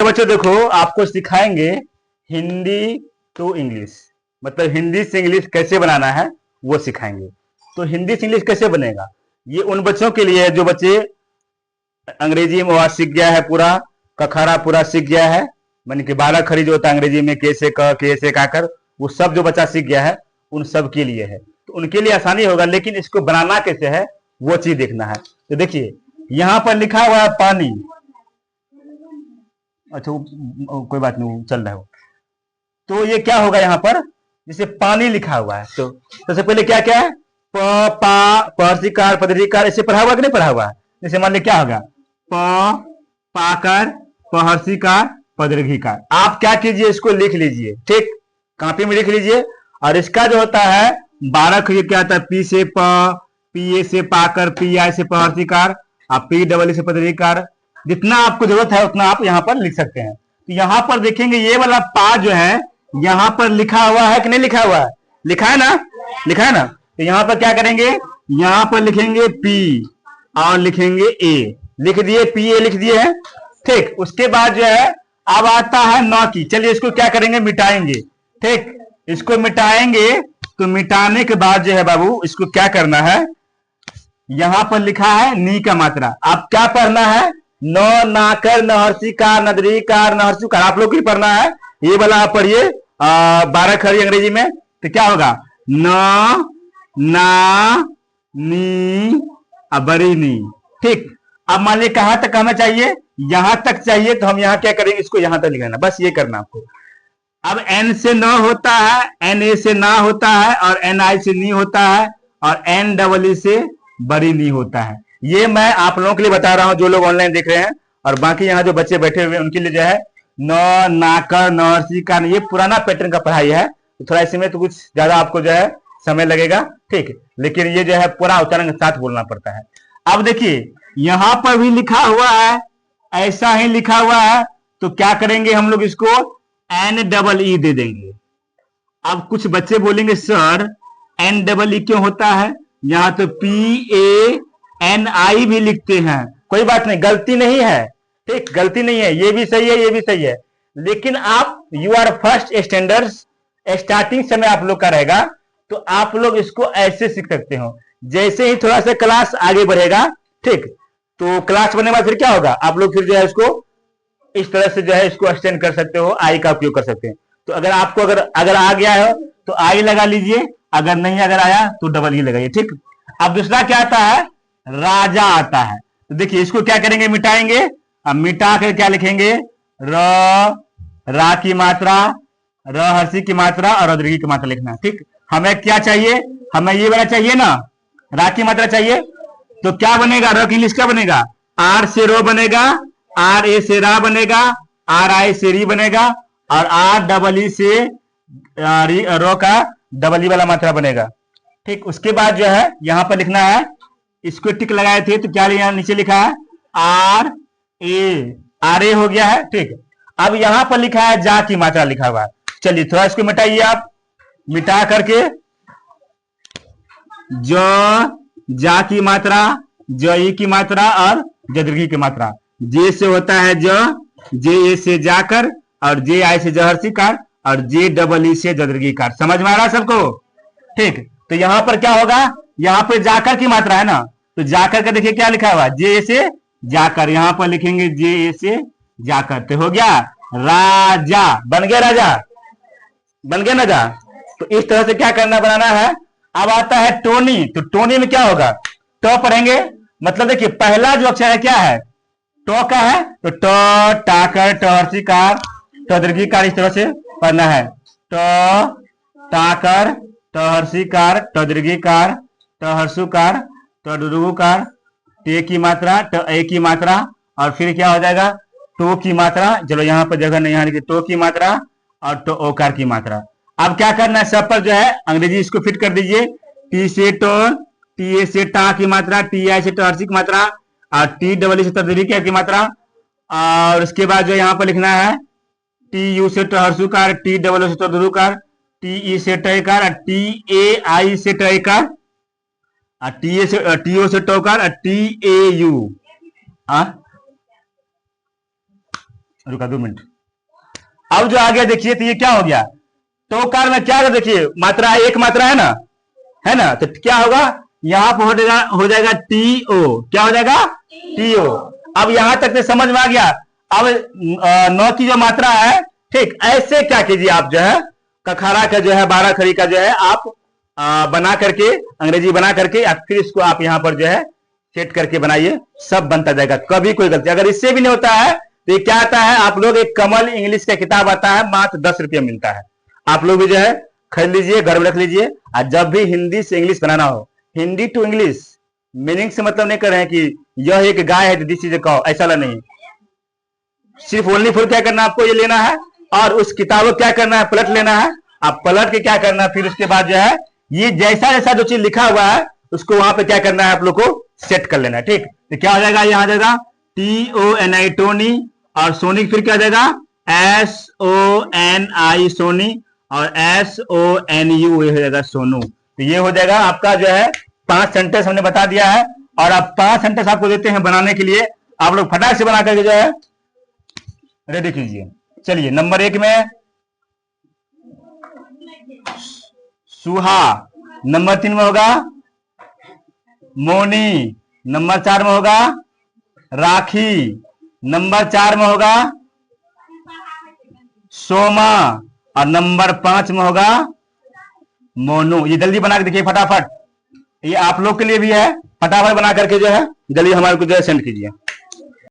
बच्चों देखो, आपको सिखाएंगे हिंदी टू इंग्लिश, मतलब हिंदी से इंग्लिश कैसे बनाना है वो सिखाएंगे। तो हिंदी से इंग्लिश कैसे बनेगा, ये उन बच्चों के लिए है जो बच्चे अंग्रेजी में वाद सीख गया है, पूरा कखरा पूरा सीख गया है, मानी कि 12 खड़ी जो होता है अंग्रेजी में, कैसे क कैसे काकर, वो सब जो बच्चा सीख गया है उन सब के लिए है। तो उनके लिए आसानी होगा, लेकिन इसको बनाना कैसे है वो चीज देखना है। तो देखिए यहां पर लिखा हुआ है पानी, अच्छा कोई बात नहीं, चल रहा है वो। तो ये क्या होगा यहाँ पर, जैसे पानी लिखा हुआ है तो सबसे पहले क्या क्या है, प पा पर्सिकार पदरिकार, ऐसे पढ़ा हुआ कि नहीं पढ़ा हुआ है। जैसे मान ली क्या होगा, प पाकर पहर्सिकार पदर्घिकार। आप क्या कीजिए, इसको लिख लीजिए, ठीक, कॉपी में लिख लीजिए। और इसका जो होता है 12 क्या होता है, पी से प, पी ए से पाकर, पी आई से पहर्सिकार, और पी डबल से पदरिकार। जितना आपको जरूरत है उतना आप यहाँ पर लिख सकते हैं। तो यहाँ पर देखेंगे ये वाला पा जो है यहाँ पर लिखा हुआ है कि नहीं लिखा हुआ है, लिखा है ना, लिखा है ना। तो यहाँ पर क्या करेंगे, यहाँ पर लिखेंगे पी और लिखेंगे ए, लिख दिए, पी ए लिख दिए हैं, ठीक। उसके बाद जो है अब आता है नौ की, चलिए इसको क्या करेंगे, मिटाएंगे, ठीक। इसको मिटाएंगे, तो मिटाने के बाद जो है बाबू इसको क्या करना है, यहां पर लिखा है नी का मात्रा, आप क्या पढ़ना है, नौ नाकर नहर्सिकार नदरीकार नहर्सुकार, आप लोग ही पढ़ना है। ये वाला आप पढ़िए 12 खड़ी अंग्रेजी में। तो क्या होगा, न ना नी बड़ी नी, ठीक। अब मान लीजिए कहां तक आना चाहिए, यहां तक चाहिए, तो हम यहां क्या करेंगे, इसको यहां तक लिखना, बस ये करना आपको। अब एन से न होता है, एन ए से ना होता है, और एन आई से नी होता है, और एन डबल ई से बड़ी नी होता है। ये मैं आप लोगों के लिए बता रहा हूं जो लोग ऑनलाइन देख रहे हैं, और बाकी यहाँ जो बच्चे बैठे हुए हैं उनके लिए जो है न नाकर नहर्सी का, ये पुराना पैटर्न का पढ़ाई है, तो थोड़ा इसमें तो कुछ ज्यादा आपको जो है समय लगेगा, ठीक। लेकिन ये जो है पूरा उच्चारण के साथ बोलना पड़ता है। अब देखिए यहां पर भी लिखा हुआ है, ऐसा ही लिखा हुआ है, तो क्या करेंगे हम लोग, इसको एन डबल ई दे देंगे। अब कुछ बच्चे बोलेंगे सर एन डबल ई क्यों होता है, यहां तो पी ए एन आई भी लिखते हैं, कोई बात नहीं, गलती नहीं है, ठीक, गलती नहीं है, ये भी सही है, ये भी सही है। लेकिन आप you are first standard, starting समय आप लोग का रहेगा, तो आप लोग इसको ऐसे सीख सकते हो। जैसे ही थोड़ा सा क्लास आगे बढ़ेगा, ठीक, तो क्लास बढ़ने के बाद फिर क्या होगा, आप लोग फिर जो है इसको इस तरह से जो है इसको एक्सटेंड कर सकते हो, आई का उपयोग कर सकते हैं। तो अगर आपको अगर आ गया है तो आई लगा लीजिए, अगर नहीं अगर आया तो डबल ई लगाइए, ठीक। अब दूसरा क्या आता है, राजा आता है। तो देखिए इसको क्या करेंगे, मिटाएंगे। अब मिटा कर क्या लिखेंगे, रा की मात्रा, र हर्षी की मात्रा और रदृगी की मात्रा लिखना, ठीक। हमें क्या चाहिए, हमें ये वाला चाहिए ना, रा की मात्रा चाहिए। तो क्या बनेगा, र की इंग्लिश क्या बनेगा, आर से रो बनेगा, आर ए से रा बनेगा, आर आई से री बनेगा, और आर डबल ई से रो का डबल ई वाला मात्रा बनेगा, ठीक। उसके बाद जो है यहां पर लिखना है, इसको टिक लगाए थे तो क्या यहाँ नीचे लिखा है आर ए हो गया है, ठीक। अब यहां पर लिखा है जा की मात्रा लिखा हुआ है। चलिए थोड़ा इसको मिटाइए आप, मिटा करके जो जा की मात्रा, ज ई की मात्रा और जदृगी की मात्रा। जे से होता है ज, जे ए से जाकर, और जे आई से जहर्सी कार, और जे डबल ई से जदृगी कार। समझ में आ रहा है सबको, ठीक। तो यहां पर क्या होगा, यहां पर जाकर की मात्रा है ना, तो जाकर का देखिए क्या लिखा हुआ, जे ए से जाकर, यहां पर लिखेंगे जे ए से जाकर। तो हो गया राजा, बन गया राजा, बन गया ना जा। तो इस तरह से क्या करना, बनाना है। अब आता है टोनी, तो टोनी में क्या होगा, टो पढ़ेंगे, मतलब देखिए पहला जो अक्षर है क्या है, टो का है, तो टो टाकर टहर्षिकार टदृगिकार, इस तरह से पढ़ना है, टो टाकर टहर्षिकार टदृगिकार टहर्षुकार टदृगुकार, टे की मात्रा, ट ए की मात्रा, और फिर क्या हो जाएगा, टो की मात्रा, चलो यहाँ पर जगह नहीं, यहाँ लिखिए टो की मात्रा और टो ओकार की मात्रा। अब क्या करना है, सब पर जो है अंग्रेजी इसको फिट कर दीजिए, टी से टो, टी ए से टा की मात्रा, टी आई से टहर्षी की मात्रा, और टी डबल ई से तदृगी की मात्रा। और उसके बाद जो यहाँ पर लिखना है टी यू से टहर्षुकार, टी डबल ओ से तदृकार, टी ई से टयकार, टी ए आई से टयकार, टी ए से टी ओ से टोकार, टी ए यू, रुका 2 मिनट। अब जो आ गया देखिए, तो ये क्या हो गया, तो कार में क्या होगा, देखिए मात्रा एक मात्रा है ना, तो क्या होगा, यहां पर हो जाएगा टीओ, क्या हो जाएगा टीओ। अब यहां तक तो समझ में आ गया। अब 9 की जो मात्रा है, ठीक, ऐसे क्या कीजिए आप जो है कखाड़ा का जो है 12 खड़ी का जो है आप बना करके, अंग्रेजी बना करके, फिर इसको आप यहां पर जो है सेट करके बनाइए, सब बनता जाएगा, कभी कोई गलती। अगर इससे भी नहीं होता है तो ये क्या आता है, आप लोग एक कमल इंग्लिश का किताब आता है, मात्र 10 रुपये मिलता है, आप लोग भी जो है खरीद लीजिए, घर में रख लीजिए। और जब भी हिंदी से इंग्लिश बनाना हो, हिंदी टू इंग्लिश, मीनिंग से मतलब नहीं कर रहे हैं कि यह एक गाय है दिस इज ए काउ, ऐसा नहीं। सिर्फ ओनली फुल क्या करना है, आपको ये लेना है और उस किताब को क्या करना है, पलट लेना है। आप पलट के क्या करना है, फिर उसके बाद जो है ये जैसा जैसा जो चीज लिखा हुआ है उसको वहां पे क्या करना है, आप लोग को सेट कर लेना है, ठीक। तो क्या हो जाएगा, यहां आ जाएगा TONI टोनी, और सोनी फिर क्या हो जाएगा SONI सोनी, और SONU हो जाएगा सोनू। तो ये हो जाएगा आपका जो है 5 सेंटेंस हमने बता दिया है, और अब 5 सेंटेंस आपको देते हैं बनाने के लिए, आप लोग फटाक से बना करके जो है रेडी कीजिए। चलिए नंबर 1 में सुहा, नंबर 3 में होगा मोनी, नंबर 4 में होगा राखी, नंबर 4 में होगा सोमा, और नंबर 5 में होगा मोनू। ये जल्दी बना के देखिए फटाफट, ये आप लोग के लिए भी है, फटाफट बना करके जो है जल्दी हमारे को जो है सेंड कीजिए।